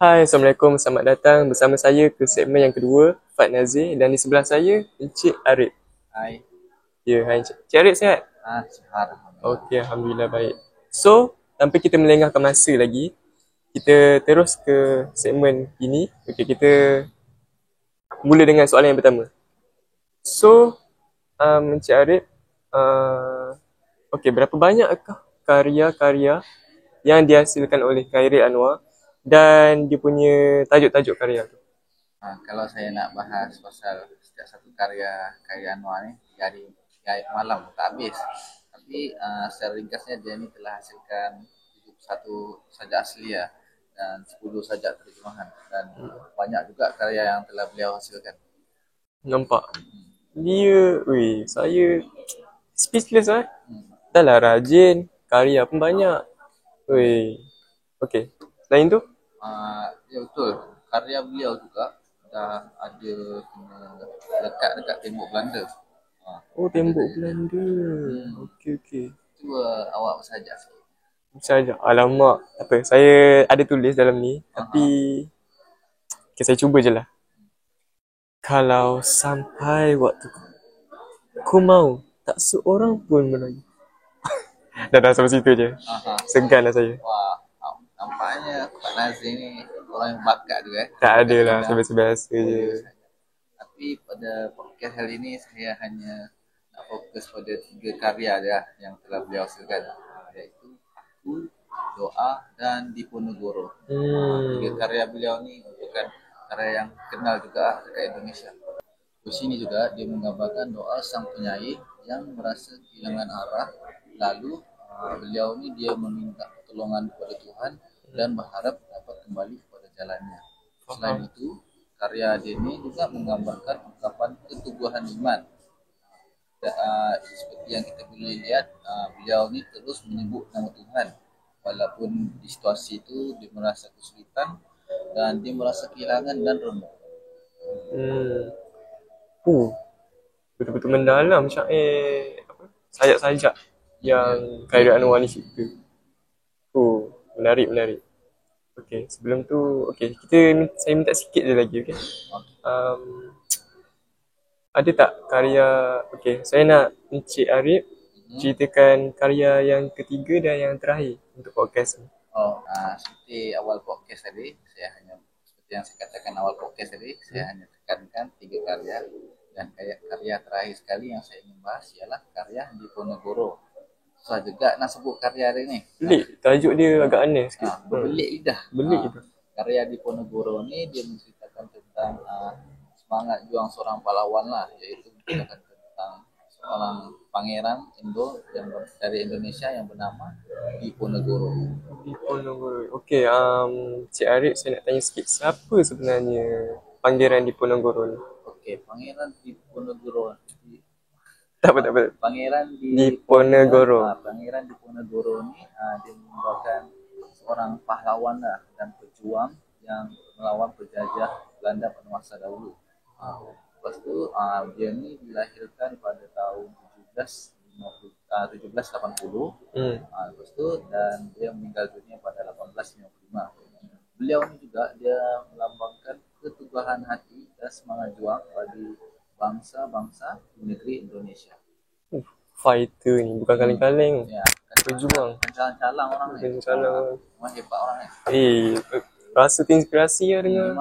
Hai, Assalamualaikum. Selamat datang bersama saya ke segmen yang kedua, Fad Nazir, dan di sebelah saya, Encik Arif. Hai, Ya, hai Encik. Encik Arif sihat? sihat. Alhamdulillah. Okey, Alhamdulillah baik. So, tanpa kita melengahkan masa lagi, kita terus ke segmen ini. Okey, kita mula dengan soalan yang pertama. So, Encik Arif, okey, berapa banyakkah karya-karya yang dihasilkan oleh Khairil Anwar dan dia punya tajuk-tajuk karya tu? Kalau saya nak bahas pasal setiap satu karya Anwar ni, jadi malam tak habis. Tapi secara ringkasnya dia ni telah hasilkan 71 sajak asli dan 10 sajak terjemahan dan banyak juga karya yang telah beliau hasilkan. Nampak? Dia, saya speechless lah. Hmm. Dah lah rajin, karya pun banyak. Okay. Selain tu? Ya betul, karya beliau juga dah ada kena lekat dekat tembok Belanda. Oh, tembok Belanda. Okay. Cuba awak bersajak sikit. Saja. Alamak. Tak apa. Saya ada tulis dalam ni. Tapi, okay, saya cuba je lah. Kalau sampai waktu ku mau, tak seorang pun Melayu. dah sampai situ je. Segan lah saya. Wah, nampaknya Pak Nazir ni orang yang bakat tu Tak ada lah, biasa-biasa je. Tapi pada podcast kali ini saya hanya nak fokus pada 3 karya dia yang telah beliau hasilkan, iaitu Aku, Doa dan Diponegoro. 3 karya beliau ni merupakan karya yang kenal juga dekat Indonesia. Di sini juga dia menggambarkan doa sang penyair yang merasa kehilangan arah, lalu beliau ni dia meminta pertolongan kepada Tuhan dan berharap dapat kembali kepada jalannya. Selain itu, karya dia ni juga menggambarkan ungkapan keteguhan iman. Seperti yang kita boleh lihat, beliau ni terus menyebut nama Tuhan walaupun di situasi itu dia merasa kesulitan dan dia merasa kehilangan dan remuk. Betul-betul mendalam syair sajak-sajak yang Khairil Anwar ni cipta. Menarik. Okay, sebelum tu, saya minta sikit je lagi, okay? Ada tak karya, saya nak Encik Arif ceritakan karya yang ketiga dan yang terakhir untuk podcast ni. Seperti awal podcast tadi, seperti yang saya katakan awal podcast tadi, saya hanya tekankan 3 karya, dan karya terakhir sekali yang saya ingin bahas ialah karya Diponegoro. Susah juga nak sebut karya dia ni. Belik, tajuk dia agak aneh sikit. Berbelik lidah. Belik itu. Karya Diponegoro ni dia menceritakan tentang semangat juang seorang pahlawan lah, iaitu menceritakan tentang seorang pangeran dari Indonesia yang bernama Diponegoro. Okey, Cik Arif, saya nak tanya sikit, siapa sebenarnya Pangeran Diponegoro ni? Okey, Pangeran Diponegoro. Tak apa. Pangeran Diponegoro. Pangeran Diponegoro ni dia merupakan seorang pahlawan dan pejuang yang melawan penjajah Belanda pada masa dahulu. Lepas tu dia ni dilahirkan pada tahun 1780. Lepas tu dan dia meninggal dunia pada 1855. Beliau ni juga dia melambangkan keteguhan hati dan semangat juang bagi bangsa-bangsa di negeri Indonesia. Fighter ni bukan kaleng-kaleng. Ya, pejuang. Calang-calang orang ni. Memang hebat orang ni. Rasa inspirasi lah dengar.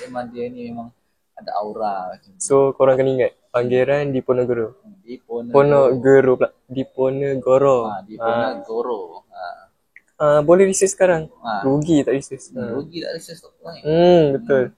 Memang dia ni memang ada aura. So korang kena ingat, Pangeran Diponegoro. Diponegoro. Boleh research sekarang. Rugi tak research. Rugi tak research tu ni. Betul.